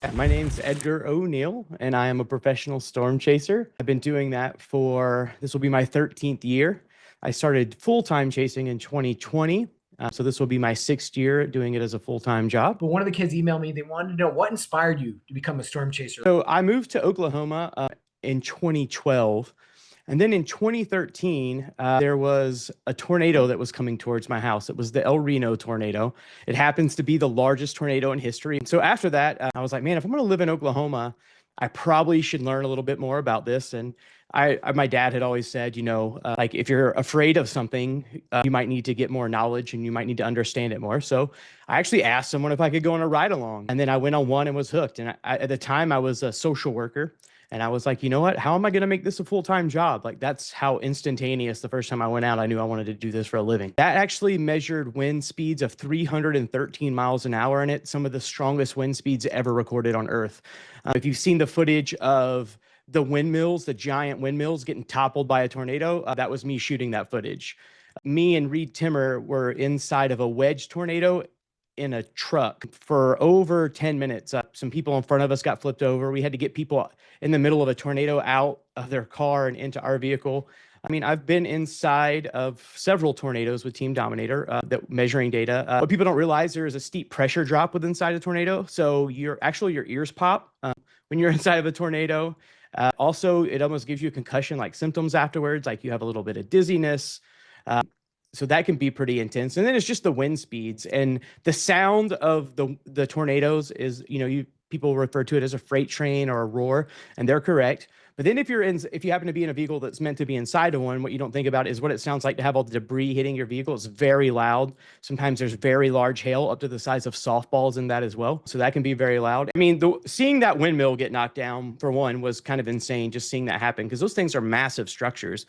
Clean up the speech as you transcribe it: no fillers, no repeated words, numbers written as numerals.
My name's Edgar O'Neill, and I am a professional storm chaser. I've been doing that for this will be my 13th year. I started full-time chasing in 2020, so this will be my sixth year doing it as a full-time job. But one of the kids emailed me. They wanted to know what inspired you to become a storm chaser. So I moved to Oklahoma in 2012. And then in 2013, there was a tornado that was coming towards my house. It was the El Reno tornado. It happens to be the largest tornado in history. So after that, I was like, man, if I'm going to live in Oklahoma, I probably should learn a little bit more about this. And my dad had always said, like if you're afraid of something, you might need to get more knowledge and you might need to understand it more. So I actually asked someone if I could go on a ride along. And then I went on one and was hooked. And at the time, I was a social worker. And I was like, you know what? How am I going to make this a full-time job? Like, that's how instantaneous the first time I went out, I knew I wanted to do this for a living. That actually measured wind speeds of 313 miles an hour in it, some of the strongest wind speeds ever recorded on Earth. If you've seen the footage of the windmills, the giant windmills getting toppled by a tornado, that was me shooting that footage. Me and Reed Timmer were inside of a wedge tornado in a truck for over 10 minutes. Some people in front of us got flipped over. We had to get people in the middle of a tornado out of their car and into our vehicle. I mean, I've been inside of several tornadoes with Team Dominator, that measuring data. What people don't realize, there is a steep pressure drop with inside a tornado. So your ears pop when you're inside of a tornado. Also, it almost gives you a concussion-like symptoms afterwards, like you have a little bit of dizziness. So that can be pretty intense. And then it's just the wind speeds and the sound of the tornadoes is, people refer to it as a freight train or a roar, and they're correct. But then if you happen to be in a vehicle that's meant to be inside of one, what you don't think about is what it sounds like to have all the debris hitting your vehicle. It's very loud. Sometimes there's very large hail up to the size of softballs in that as well. So that can be very loud. I mean, seeing that windmill get knocked down, for one, was kind of insane, just seeing that happen, because those things are massive structures.